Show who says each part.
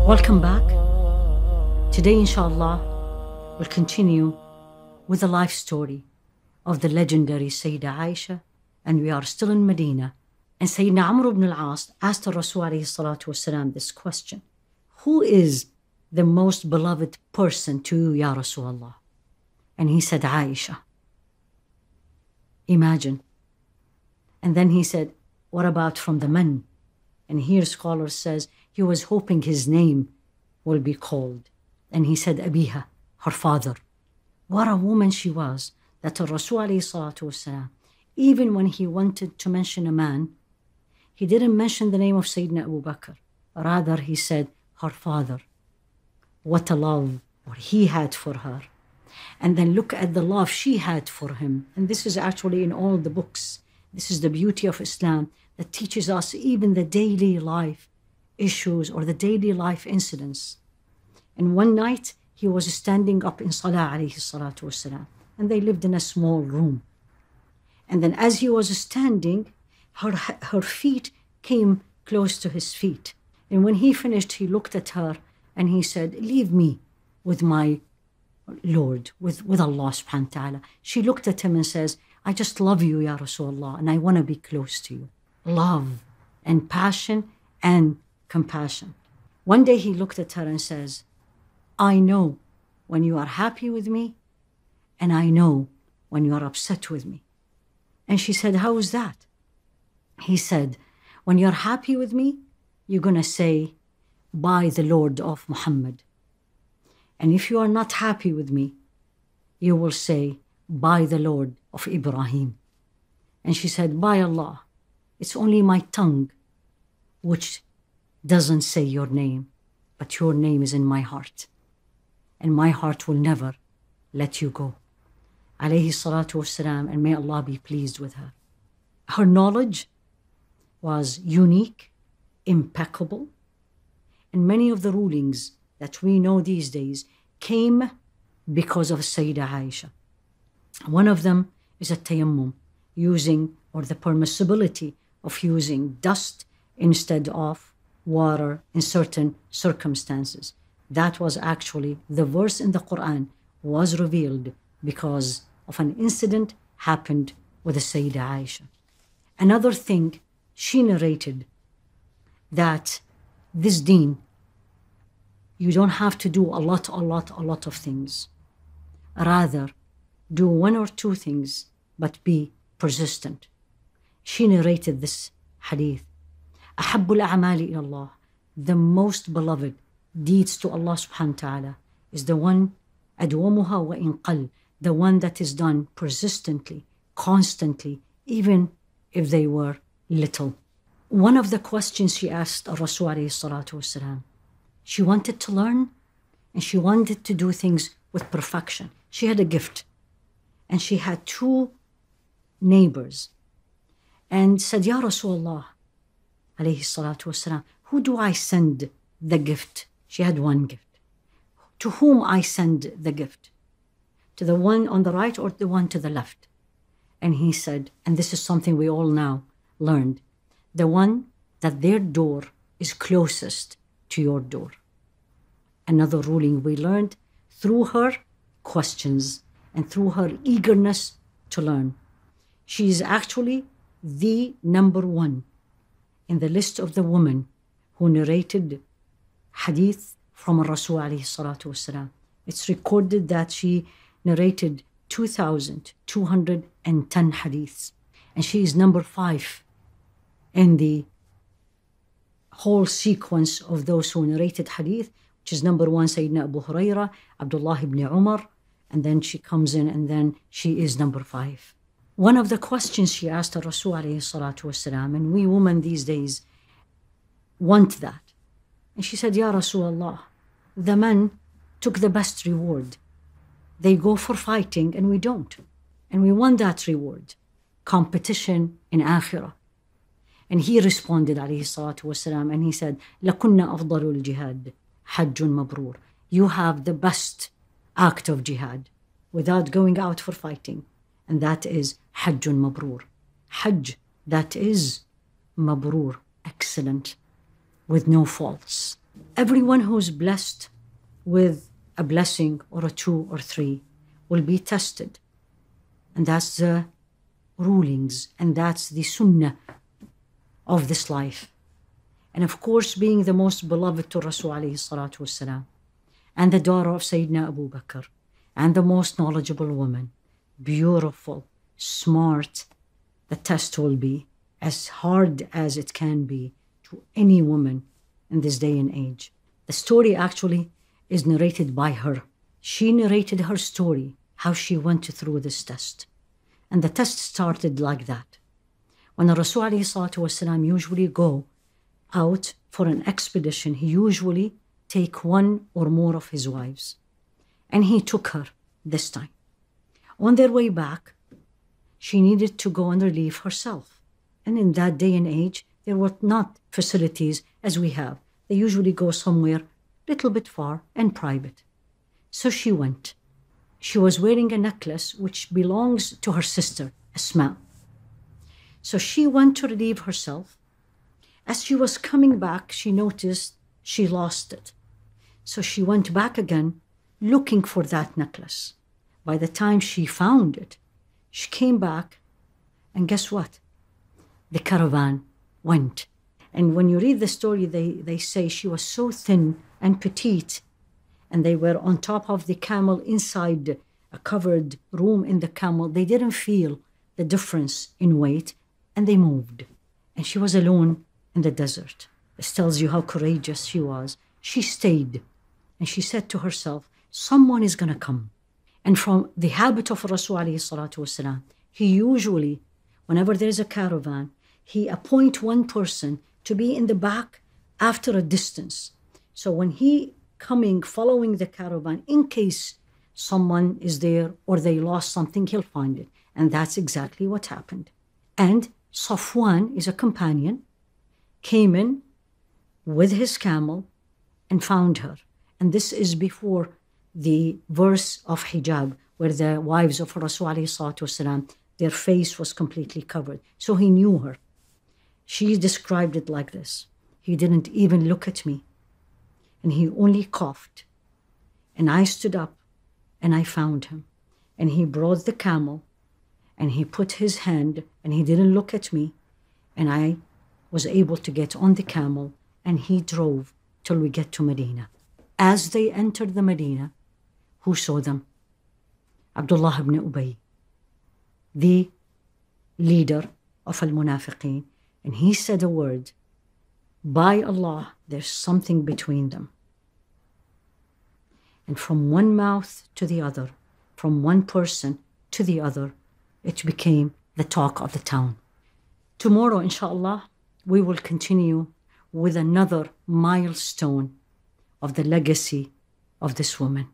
Speaker 1: Welcome back. Today, inshallah, we'll continue with the life story of the legendary Aisha, and we are still in Medina. And Sayyidina Amr ibn al-As asked the Rasul ﷺ this question: who is the most beloved person to you, Ya Rasulullah? And he said, Aisha. Imagine. And then he said, what about from the men? And here scholar says he was hoping his name will be called. And he said, Abiha, her father. What a woman she was, that the Rasul ﷺ, even when he wanted to mention a man, he didn't mention the name of Sayyidina Ebubekir. Rather, he said, her father. What a love he had for her. And then look at the love she had for him. And this is actually in all the books. This is the beauty of Islam that teaches us even the daily life issues or the daily life incidents. And one night, he was standing up in Salah alayhi salatu wasalam, and they lived in a small room. And then as he was standing, her feet came close to his feet. And when he finished, he looked at her and he said, leave me with my Lord, with Allah subhanahu wa ta'ala. She looked at him and says, I just love you, Ya Rasulullah, and I want to be close to you. Love and passion and compassion. One day he looked at her and says, I know when you are happy with me, and I know when you are upset with me. And she said, how is that? He said, when you're happy with me, you're going to say, by the Lord of Muhammad. And if you are not happy with me, you will say, by the Lord of Ibrahim. And she said, by Allah, it's only my tongue which doesn't say your name, but your name is in my heart. And my heart will never let you go. Alayhi salatu wasalam, and may Allah be pleased with her. Her knowledge was unique, impeccable, and many of the rulings that we know these days came because of Sayyida Aisha. One of them is a tayammum, using, or the permissibility of using dust instead of water in certain circumstances. That was actually the verse in the Quran was revealed because of an incident happened with the Sayyida Aisha. Another thing, she narrated that this deen, you don't have to do a lot of things. Rather, do one or two things, but be persistent. She narrated this hadith. أحب الأعمال إلى الله, the most beloved deeds to Allah subhanahu wa ta'ala is the one أدومها وإن قل, the one that is done persistently, constantly, even if they were little. One of the questions she asked Rasul alayhi salatu wasalam, she wanted to learn and she wanted to do things with perfection. She had a gift and she had two neighbors and said, Ya Rasulullah alayhi salatu wasalam, who do I send the gift? She had one gift. To whom I send the gift? To the one on the right or the one to the left? And he said, and this is something we all now learned, the one that their door is closest to your door. Another ruling we learned through her questions and through her eagerness to learn. She is actually the number one in the list of the women who narrated hadith from Rasul alayhi salatu wasalam. It's recorded that she narrated 2,210 hadiths. And she is number 5 in the whole sequence of those who narrated hadith, which is number 1, Sayyidina Abu Huraira, Abdullah ibn Umar, and then she comes in and then she is number 5. One of the questions she asked Rasul alayhi salatu wasalam, and we women these days want that. And she said, Ya Rasulullah, the men took the best reward. They go for fighting and we don't. And we want that reward. Competition in akhirah. And he responded, alayhi salatu wasalam, and he said, لَكُنَّ أَفْضَلُ الْجِهَادِ حَجٌّ مَبْرُورٌ. You have the best act of jihad without going out for fighting. And that is حَجٌّ مَبْرُورٌ. Hajj, that is mabrur, excellent, with no faults. Everyone who's blessed with a blessing or a 2 or 3 will be tested. And that's the rulings, and that's the sunnah of this life. And of course, being the most beloved to Rasul alayhi salatu wasalam, and the daughter of Sayyidina Ebubekir, and the most knowledgeable woman, beautiful, smart, the test will be as hard as it can be to any woman in this day and age. The story actually is narrated by her. She narrated her story, how she went through this test. And the test started like that. When the Rasul alayhi salatu wasalam usually go out for an expedition, he usually take 1 or more of his wives. And he took her this time. On their way back, she needed to go and relieve herself. And in that day and age, there were not facilities as we have. They usually go somewhere a little bit far and private. So she went. She was wearing a necklace which belongs to her sister, Asma. So she went to relieve herself. As she was coming back, she noticed she lost it. So she went back again, looking for that necklace. By the time she found it, she came back, and guess what? The caravan went. And when you read the story, they say she was so thin and petite, and they were on top of the camel inside a covered room in the camel. They didn't feel the difference in weight, and they moved. And she was alone in the desert. This tells you how courageous she was. She stayed, and she said to herself, someone is going to come. And from the habit of Rasul alayhi salatu wasalam, he usually, whenever there is a caravan, he appoint one person to be in the back after a distance. So when he coming, following the caravan, in case someone is there or they lost something, he'll find it. And that's exactly what happened. And Safwan is a companion, came in with his camel and found her. And this is before the verse of hijab, where the wives of Rasul alayhi salatu wasalam, their face was completely covered. So he knew her. She described it like this. He didn't even look at me, and he only coughed. And I stood up, and I found him. And he brought the camel, and he put his hand, and he didn't look at me, and I was able to get on the camel, and he drove till we get to Medina. As they entered the Medina, who saw them? Abdullah ibn Ubay, the leader of al-Munafiqeen, and he said a word, by Allah, there's something between them. And from one mouth to the other, from one person to the other, it became the talk of the town. Tomorrow, inshallah, we will continue with another milestone of the legacy of this woman.